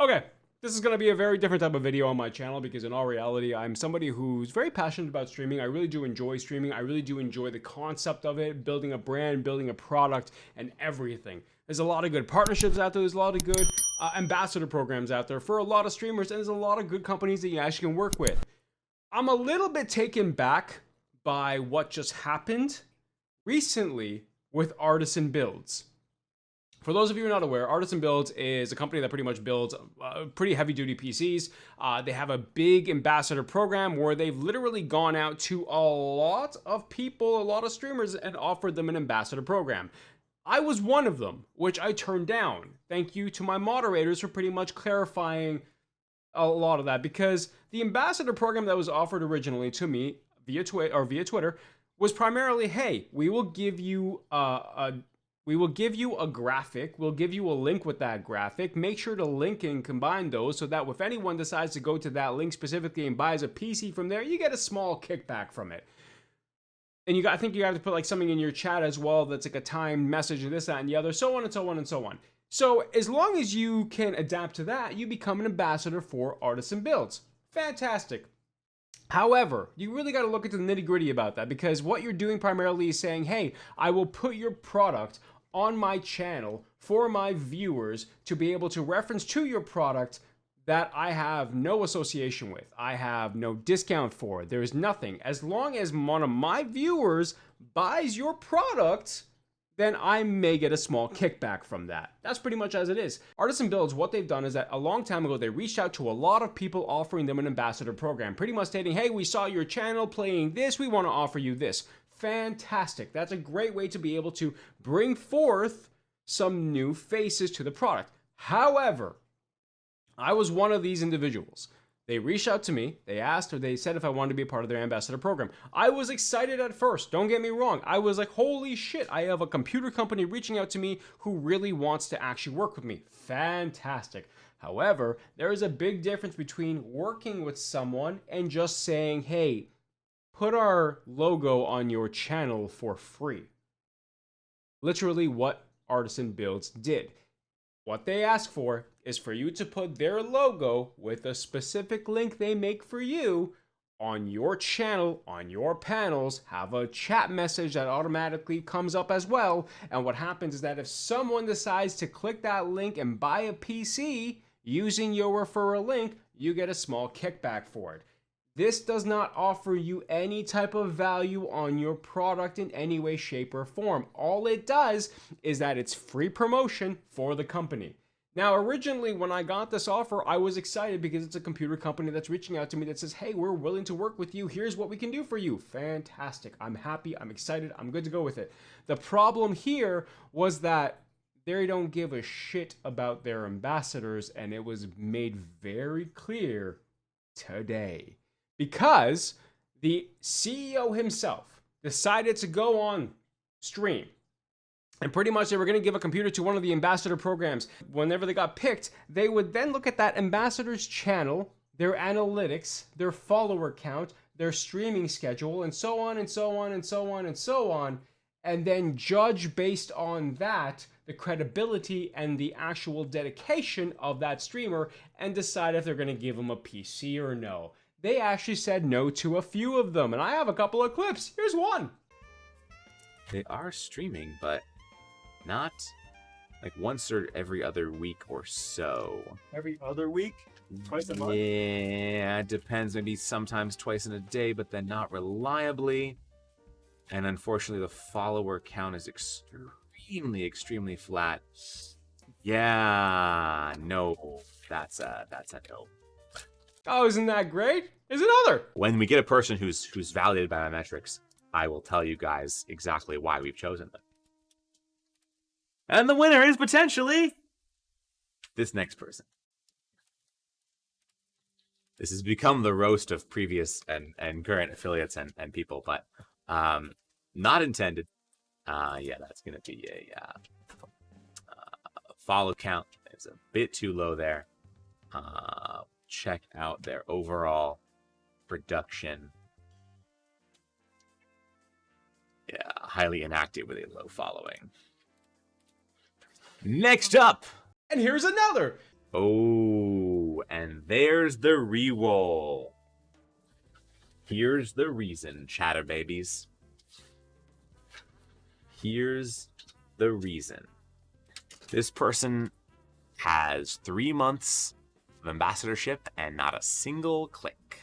Okay, this is going to be a very different type of video on my channel because in all reality, I'm somebody who's very passionate about streaming. I really do enjoy streaming. I really do enjoy the concept of it, building a brand, building a product, and everything. There's a lot of good partnerships out there. There's a lot of good ambassador programs out there for a lot of streamers, and there's a lot of good companies that you actually can work with. I'm a little bit taken back by what just happened recently with Artesian Builds. For those of you who are not aware, Artesian Builds is a company that pretty much builds pretty heavy-duty PCs. They have a big ambassador program where they've literally gone out to a lot of people, a lot of streamers, and offered them an ambassador program. I was one of them, which I turned down. Thank you to my moderators for pretty much clarifying a lot of that, because the ambassador program that was offered originally to me via Twitter was primarily, hey, we will give you a graphic. We'll give you a link with that graphic. Make sure to link and combine those so that if anyone decides to go to that link specifically and buys a PC from there, you get a small kickback from it. And I think you have to put like something in your chat as well that's like a timed message and this, that, and the other, so on and so on and so on. So as long as you can adapt to that, you become an ambassador for Artesian Builds. Fantastic. However, you really got to look into the nitty-gritty about that, because what you're doing primarily is saying, hey, I will put your product on my channel for my viewers to be able to reference to your product that I have no association with. I have no discount for. There's nothing. As long as one of my viewers buys your product, then I may get a small kickback from that. That's pretty much as it is. Artesian Builds, what they've done is that a long time ago, they reached out to a lot of people offering them an ambassador program, pretty much stating, hey, we saw your channel playing this, we want to offer you this. Fantastic. That's a great way to be able to bring forth some new faces to the product. However, I was one of these individuals. They reached out to me, they asked, or they said if I wanted to be a part of their ambassador program. I was excited at first, don't get me wrong. I was like, holy shit, I have a computer company reaching out to me who really wants to actually work with me. Fantastic. However, there is a big difference between working with someone and just saying, hey, put our logo on your channel for free. Literally what Artesian Builds did. What they ask for is for you to put their logo with a specific link they make for you on your channel, on your panels, have a chat message that automatically comes up as well. And what happens is that if someone decides to click that link and buy a PC using your referral link, you get a small kickback for it. This does not offer you any type of value on your product in any way, shape, or form. All it does is that it's free promotion for the company. Now, originally, when I got this offer, I was excited because it's a computer company that's reaching out to me that says, hey, we're willing to work with you. Here's what we can do for you. Fantastic. I'm happy. I'm excited. I'm good to go with it. The problem here was that they don't give a shit about their ambassadors, and it was made very clear today. Because the CEO himself decided to go on stream. And pretty much they were going to give a computer to one of the ambassador programs. Whenever they got picked, they would then look at that ambassador's channel, their analytics, their follower count, their streaming schedule, and so on and so on and so on and so on, and then judge based on that the credibility and the actual dedication of that streamer and decide if they're going to give them a PC or no. They actually said no to a few of them, and I have a couple of clips. Here's one. They are streaming, but not like once or every other week or so. Every other week? Twice a month? Yeah, it depends. Maybe sometimes twice in a day, but then not reliably. And unfortunately, the follower count is extremely flat. Yeah, no, that's a no. Oh, isn't that great? Is another. When we get a person who's validated by my metrics, I will tell you guys exactly why we've chosen them. And the winner is potentially this next person. This has become the roast of previous and current affiliates and people, but not intended. Yeah, that's going to be a follow count. It's a bit too low there. Check out their overall production. Yeah, highly inactive with a low following. Next up! And here's another! Oh, there's the re-roll. Here's the reason, chatterbabies. Here's the reason. This person has 3 months of ambassadorship and not a single click.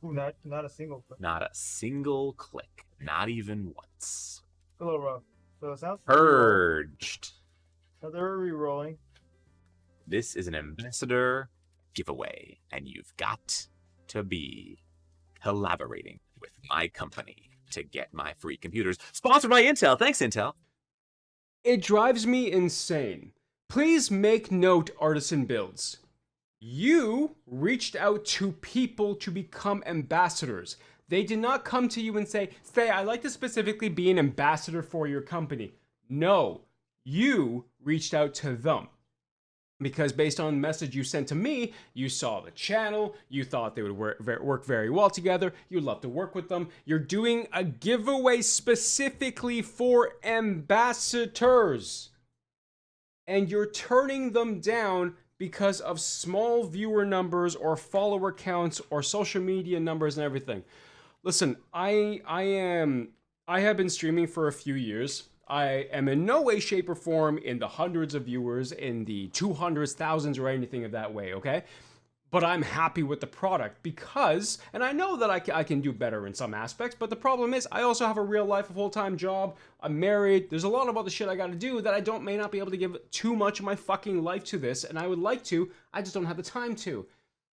Ooh, not a single click. Not a single click. Not even once. A little rough. So it sounds Purged. so they're re-rolling. This is an ambassador giveaway, and you've got to be collaborating with my company to get my free computers. Sponsored by Intel. Thanks, Intel. It drives me insane. Please make note, Artesian Builds. You reached out to people to become ambassadors. They did not come to you and say, I'd like to specifically be an ambassador for your company. No, you reached out to them. Because based on the message you sent to me, you saw the channel, you thought they would work very well together, you'd love to work with them. You're doing a giveaway specifically for ambassadors. And you're turning them down because of small viewer numbers or follower counts or social media numbers and everything. Listen, I have been streaming for a few years. I am in no way, shape, or form in the hundreds of viewers, in the 200s, thousands, or anything of that way, okay? But I'm happy with the product because, and I know that I can do better in some aspects, but the problem is I also have a real life, a full-time job, I'm married, there's a lot of other shit I gotta do that I may not be able to give too much of my fucking life to this, and I would like to, I just don't have the time to.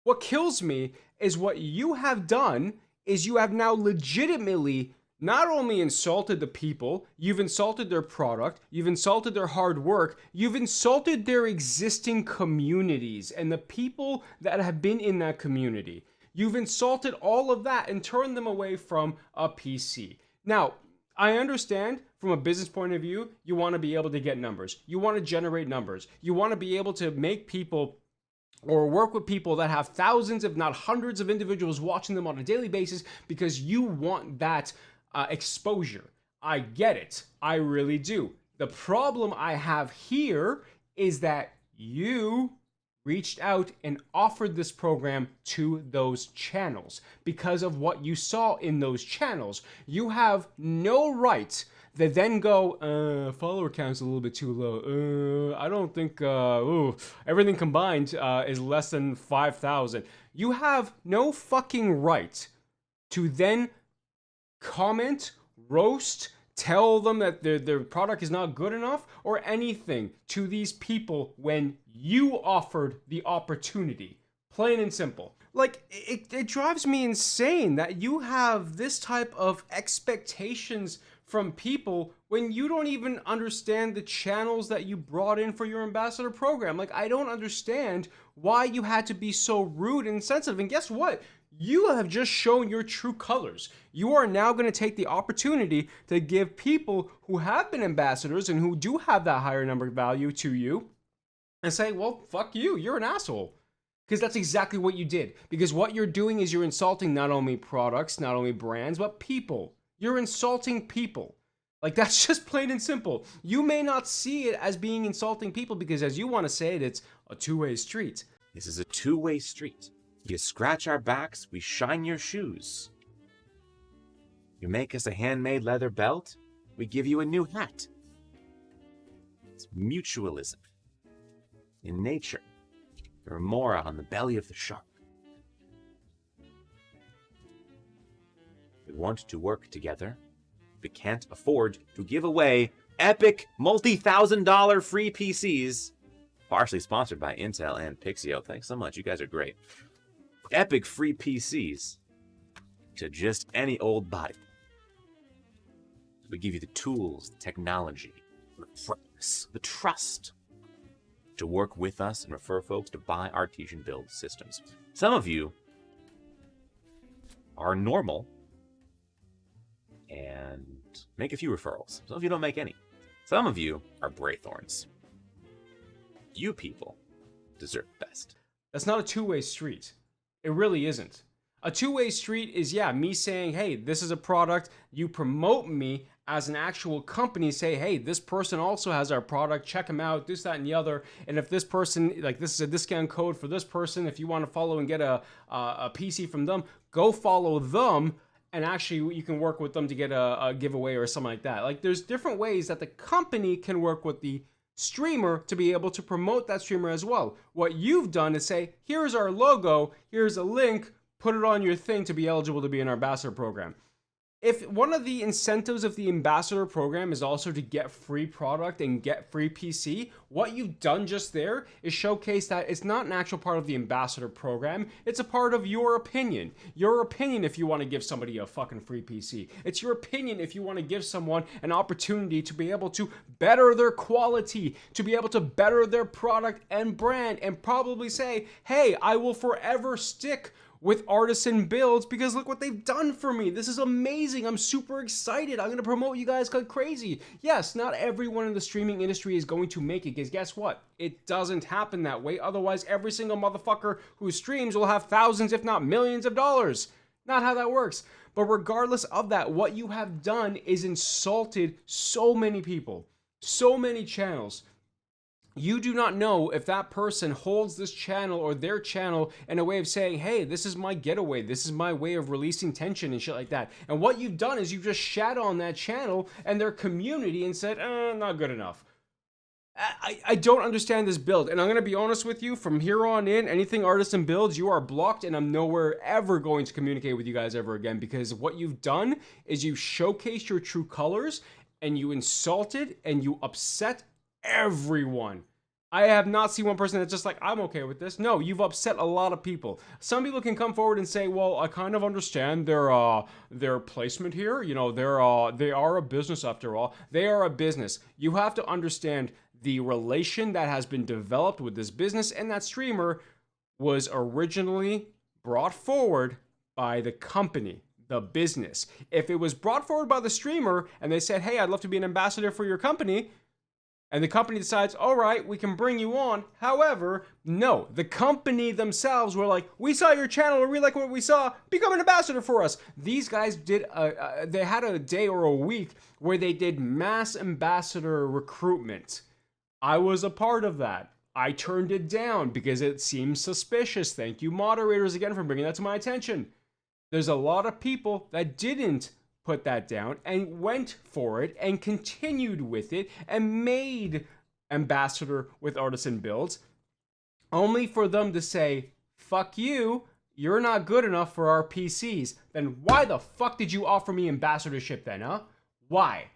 What kills me is what you have done is you have now legitimately not only insulted the people, you've insulted their product, you've insulted their hard work, you've insulted their existing communities and the people that have been in that community. You've insulted all of that and turned them away from a PC. Now, I understand from a business point of view, you want to be able to get numbers. You want to generate numbers. You want to be able to make people or work with people that have thousands, if not hundreds of individuals watching them on a daily basis because you want that exposure. I get it. I really do. The problem I have here is that you reached out and offered this program to those channels because of what you saw in those channels. You have no right to then go, follower count's a little bit too low. I don't think, everything combined is less than 5,000. You have no fucking right to then comment, roast, tell them that their product is not good enough or anything to these people when you offered the opportunity. Plain and simple. Like, it drives me insane that you have this type of expectations from people when you don't even understand the channels that you brought in for your ambassador program. Like, I don't understand why you had to be so rude and insensitive. And guess what? You have just shown your true colors. You are now going to take the opportunity to give people who have been ambassadors and who do have that higher number value to you and say, well, fuck you, you're an asshole. Because that's exactly what you did. Because what you're doing is you're insulting not only products, not only brands, but people. You're insulting people. Like, that's just plain and simple. You may not see it as being insulting people because, as you want to say it, it's a two-way street. This is a two-way street. You scratch our backs, we shine your shoes. You make us a handmade leather belt, we give you a new hat. It's mutualism. In nature, the remora on the belly of the shark. We want to work together, but can't afford to give away epic multi-$1,000 free PCs. Partially sponsored by Intel and Pixio. Thanks so much, you guys are great. Epic free PCs to just any old body. We give you the tools, the technology, the friends, the trust to work with us and refer folks to buy Artesian Builds systems. Some of you are normal and make a few referrals. Some of you don't make any. Some of you are Braythorns. You people deserve the best. That's not a two-way street. It really isn't. A two-way street is, yeah, me saying, hey, this is a product, you promote me as an actual company say, hey, this person also has our product, check them out, this, that, and the other. And if this person, like this is a discount code for this person, if you want to follow and get a PC from them, go follow them. And actually, you can work with them to get a giveaway or something like that. Like, there's different ways that the company can work with the streamer to be able to promote that streamer as well. What you've done is say, here's our logo, here's a link, put it on your thing to be eligible to be in our ambassador program. If one of the incentives of the ambassador program is also to get free product and get free PC, what you've done just there is showcase that it's not an actual part of the ambassador program. It's a part of your opinion. Your opinion if you want to give somebody a fucking free PC. It's your opinion if you want to give someone an opportunity to be able to better their quality, to be able to better their product and brand, and probably say, hey, I will forever stick with Artesian Builds because look what they've done for me. This is amazing. I'm super excited. I'm going to promote you guys like crazy. Yes, not everyone in the streaming industry is going to make it because guess what? It doesn't happen that way. Otherwise, every single motherfucker who streams will have thousands, if not millions of dollars. Not how that works. But regardless of that, what you have done is insulted so many people, so many channels. You do not know if that person holds this channel or their channel in a way of saying, hey, this is my getaway. This is my way of releasing tension and shit like that. And what you've done is you've just shat on that channel and their community and said, not good enough. I don't understand this build. And I'm going to be honest with you, from here on in, anything Artesian Builds, you are blocked and I'm nowhere ever going to communicate with you guys ever again because what you've done is you showcased your true colors and you insulted and you upset everyone. I have not seen one person that's just like, I'm okay with this. No, you've upset a lot of people. Some people can come forward and say, well, I kind of understand their placement here. You know, they are a business after all. They are a business. You have to understand the relation that has been developed with this business and that streamer was originally brought forward by the company. The business. If it was brought forward by the streamer and they said, hey, I'd love to be an ambassador for your company, and the company decides, all right, we can bring you on. However, no, the company themselves were like, we saw your channel, we really like what we saw, become an ambassador for us. These guys did, they had a day or a week where they did mass ambassador recruitment. I was a part of that. I turned it down because it seemed suspicious. Thank you, moderators, again, for bringing that to my attention. There's a lot of people that didn't put that down and went for it and continued with it and made ambassador with Artesian Builds, only for them to say, fuck you, you're not good enough for our PCs. Then why the fuck did you offer me ambassadorship then, huh? Why?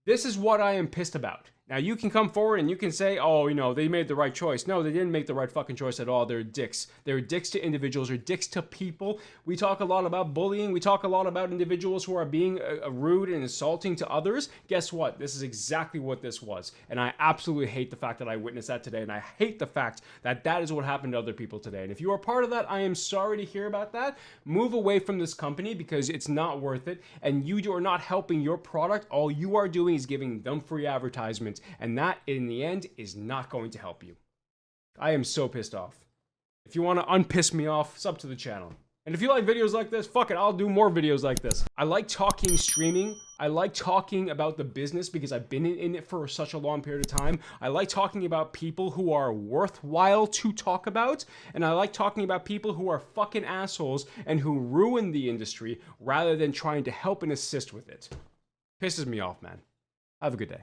This is what I am pissed about. Now, you can come forward and you can say, oh, you know, they made the right choice. No, they didn't make the right fucking choice at all. They're dicks. They're dicks to individuals. They're dicks to people. We talk a lot about bullying. We talk a lot about individuals who are being rude and insulting to others. Guess what? This is exactly what this was. And I absolutely hate the fact that I witnessed that today. And I hate the fact that that is what happened to other people today. And if you are part of that, I am sorry to hear about that. Move away from this company because it's not worth it. And you are not helping your product. All you are doing is giving them free advertisements. And that, in the end, is not going to help you. I am so pissed off. If you want to unpiss me off, sub to the channel. And if you like videos like this, fuck it, I'll do more videos like this. I like talking streaming. I like talking about the business because I've been in it for such a long period of time. I like talking about people who are worthwhile to talk about. And I like talking about people who are fucking assholes and who ruin the industry rather than trying to help and assist with it. Pisses me off, man. Have a good day.